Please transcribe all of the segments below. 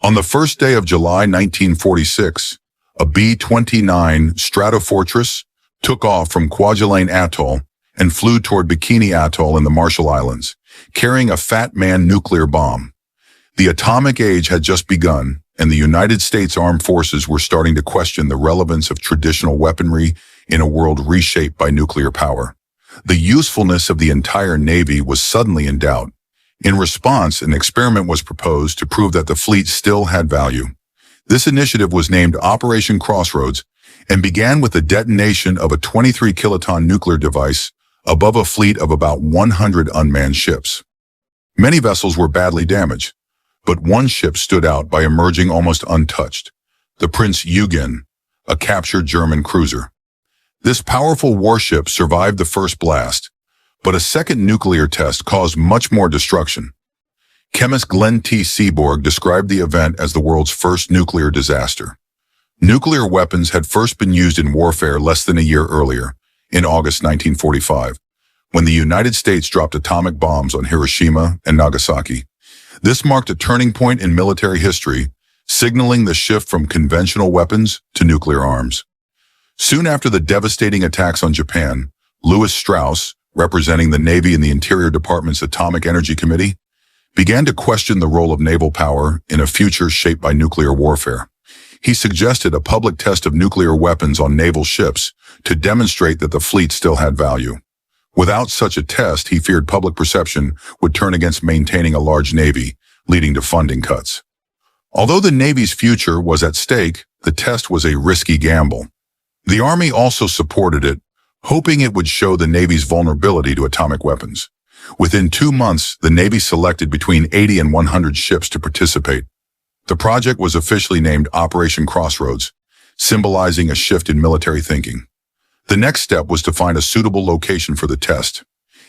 On the first day of July 1946, a B-29 Stratofortress took off from Kwajalein Atoll and flew toward Bikini Atoll in the Marshall Islands, carrying a Fat Man nuclear bomb. The atomic age had just begun, and the United States Armed Forces were starting to question the relevance of traditional weaponry in a world reshaped by nuclear power. The usefulness of the entire Navy was suddenly in doubt. In response, an experiment was proposed to prove that the fleet still had value. This initiative was named Operation Crossroads and began with the detonation of a 23-kiloton nuclear device above a fleet of about 100 unmanned ships. Many vessels were badly damaged, but one ship stood out by emerging almost untouched, the Prinz Eugen, a captured German cruiser. This powerful warship survived the first blast, but a second nuclear test caused much more destruction. Chemist Glenn T. Seaborg described the event as the world's first nuclear disaster. Nuclear weapons had first been used in warfare less than a year earlier, in August 1945, when the United States dropped atomic bombs on Hiroshima and Nagasaki. This marked a turning point in military history, signaling the shift from conventional weapons to nuclear arms. Soon after the devastating attacks on Japan, Lewis Strauss, representing the Navy in the Interior Department's Atomic Energy Committee, began to question the role of naval power in a future shaped by nuclear warfare. He suggested a public test of nuclear weapons on naval ships to demonstrate that the fleet still had value. Without such a test, he feared public perception would turn against maintaining a large Navy, leading to funding cuts. Although the Navy's future was at stake, the test was a risky gamble. The Army also supported it, hoping it would show the Navy's vulnerability to atomic weapons. Within 2 months, the Navy selected between 80 and 100 ships to participate. The project was officially named Operation Crossroads, symbolizing a shift in military thinking. The next step was to find a suitable location for the test.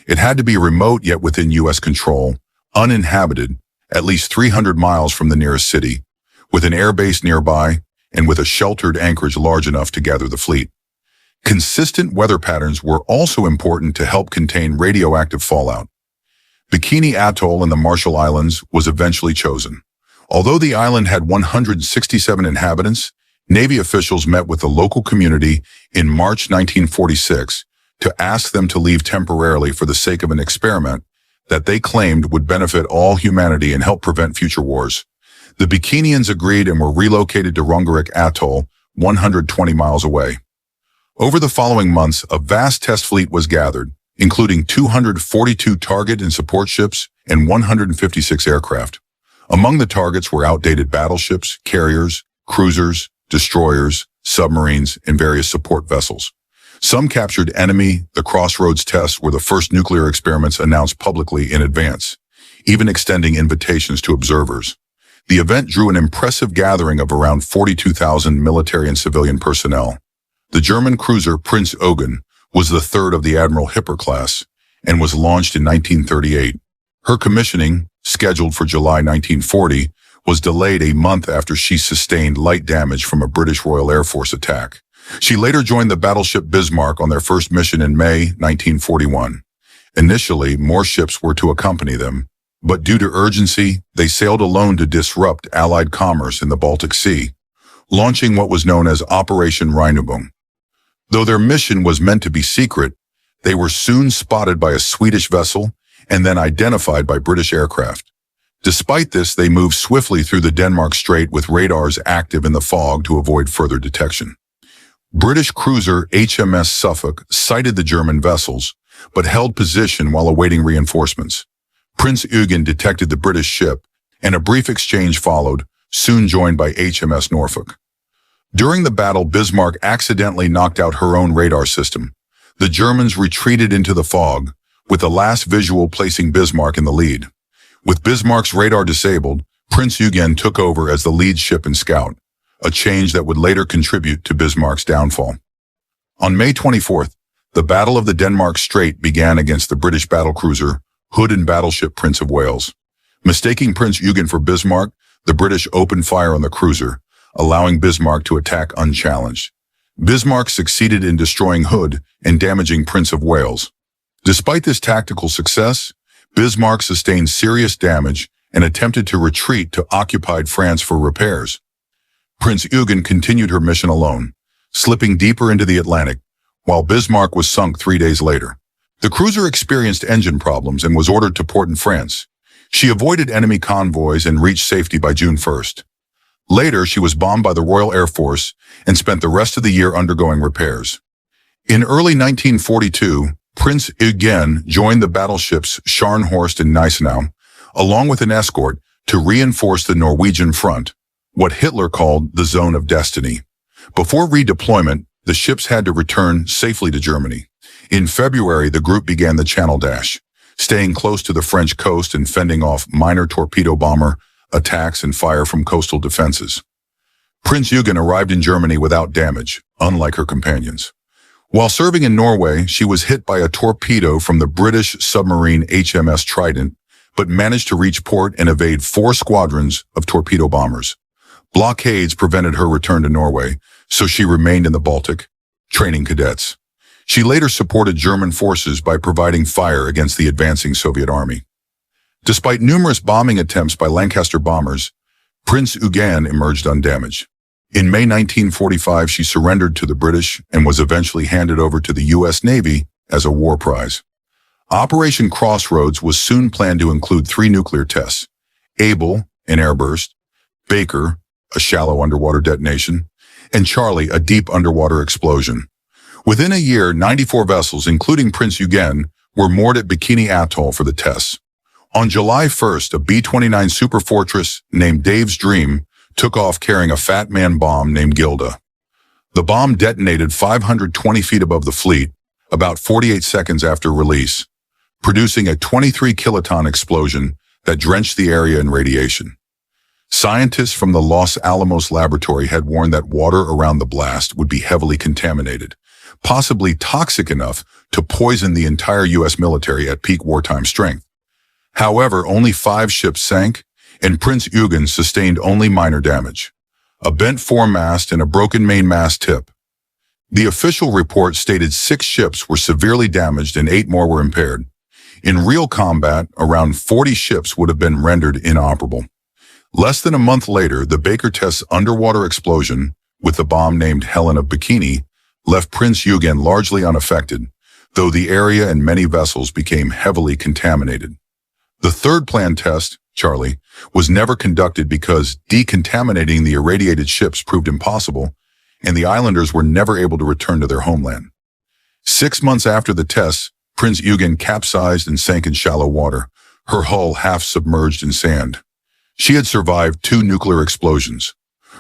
It had to be remote yet within U.S. control, uninhabited, at least 300 miles from the nearest city, with an air base nearby, and with a sheltered anchorage large enough to gather the fleet. Consistent weather patterns were also important to help contain radioactive fallout. Bikini Atoll in the Marshall Islands was eventually chosen. Although the island had 167 inhabitants, Navy officials met with the local community in March 1946 to ask them to leave temporarily for the sake of an experiment that they claimed would benefit all humanity and help prevent future wars. The Bikinians agreed and were relocated to Rongerik Atoll, 120 miles away. Over the following months, a vast test fleet was gathered, including 242 target and support ships and 156 aircraft. Among the targets were outdated battleships, carriers, cruisers, destroyers, submarines, and various support vessels. Some captured enemy. The Crossroads tests were the first nuclear experiments announced publicly in advance, even extending invitations to observers. The event drew an impressive gathering of around 42,000 military and civilian personnel. The German cruiser Prinz Eugen was the third of the Admiral Hipper class and was launched in 1938. Her commissioning, scheduled for July 1940, was delayed a month after she sustained light damage from a British Royal Air Force attack. She later joined the battleship Bismarck on their first mission in May 1941. Initially, more ships were to accompany them, but due to urgency, they sailed alone to disrupt Allied commerce in the Baltic Sea, launching what was known as Operation Reinigung. Though their mission was meant to be secret, they were soon spotted by a Swedish vessel and then identified by British aircraft. Despite this, they moved swiftly through the Denmark Strait with radars active in the fog to avoid further detection. British cruiser HMS Suffolk sighted the German vessels, but held position while awaiting reinforcements. Prinz Eugen detected the British ship, and a brief exchange followed, soon joined by HMS Norfolk. During the battle, Bismarck accidentally knocked out her own radar system. The Germans retreated into the fog, with the last visual placing Bismarck in the lead. With Bismarck's radar disabled, Prinz Eugen took over as the lead ship and scout, a change that would later contribute to Bismarck's downfall. On May 24th, the Battle of the Denmark Strait began against the British battlecruiser Hood and battleship Prince of Wales. Mistaking Prinz Eugen for Bismarck, the British opened fire on the cruiser, allowing Bismarck to attack unchallenged. Bismarck succeeded in destroying Hood and damaging Prince of Wales. Despite this tactical success, Bismarck sustained serious damage and attempted to retreat to occupied France for repairs. Prinz Eugen continued her mission alone, slipping deeper into the Atlantic, while Bismarck was sunk 3 days later. The cruiser experienced engine problems and was ordered to port in France. She avoided enemy convoys and reached safety by June 1st. Later, she was bombed by the Royal Air Force and spent the rest of the year undergoing repairs. In early 1942, Prinz Eugen joined the battleships Scharnhorst and Gneisenau, along with an escort, to reinforce the Norwegian front, what Hitler called the Zone of Destiny. Before redeployment, the ships had to return safely to Germany. In February, the group began the Channel Dash, staying close to the French coast and fending off minor torpedo bomber attacks and fire from coastal defenses. Prinz Eugen arrived in Germany without damage, unlike her companions. While serving in Norway, she was hit by a torpedo from the British submarine HMS Trident, but managed to reach port and evade 4 squadrons of torpedo bombers. Blockades prevented her return to Norway, so she remained in the Baltic, training cadets. She later supported German forces by providing fire against the advancing Soviet army. Despite numerous bombing attempts by Lancaster bombers, Prinz Eugen emerged undamaged. In May 1945, she surrendered to the British and was eventually handed over to the U.S. Navy as a war prize. Operation Crossroads was soon planned to include 3 nuclear tests: Able, an airburst; Baker, a shallow underwater detonation; and Charlie, a deep underwater explosion. Within a year, 94 vessels, including Prinz Eugen, were moored at Bikini Atoll for the tests. On July 1st, a B-29 superfortress named Dave's Dream took off carrying a Fat Man bomb named Gilda. The bomb detonated 520 feet above the fleet, about 48 seconds after release, producing a 23-kiloton explosion that drenched the area in radiation. Scientists from the Los Alamos laboratory had warned that water around the blast would be heavily contaminated, possibly toxic enough to poison the entire U.S. military at peak wartime strength. However, only 5 ships sank, and Prinz Eugen sustained only minor damage: a bent foremast and a broken mainmast tip. The official report stated 6 ships were severely damaged and 8 more were impaired. In real combat, around 40 ships would have been rendered inoperable. Less than a month later, the Baker test's underwater explosion, with the bomb named Helen of Bikini, left Prinz Eugen largely unaffected, though the area and many vessels became heavily contaminated. The third planned test, Charlie, was never conducted because decontaminating the irradiated ships proved impossible, and the islanders were never able to return to their homeland. 6 months after the tests, Prinz Eugen capsized and sank in shallow water, her hull half submerged in sand. She had survived 2 nuclear explosions.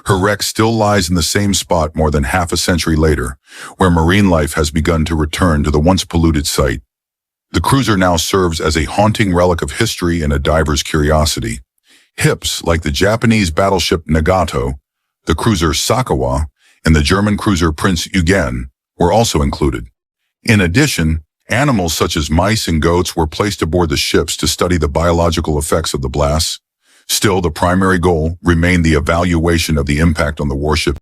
Her wreck still lies in the same spot more than half a century later, where marine life has begun to return to the once polluted site. The cruiser now serves as a haunting relic of history and a diver's curiosity. Hips like the Japanese battleship Nagato, the cruiser Sakawa, and the German cruiser Prinz Eugen were also included. In addition, animals such as mice and goats were placed aboard the ships to study the biological effects of the blasts. Still, the primary goal remained the evaluation of the impact on the warship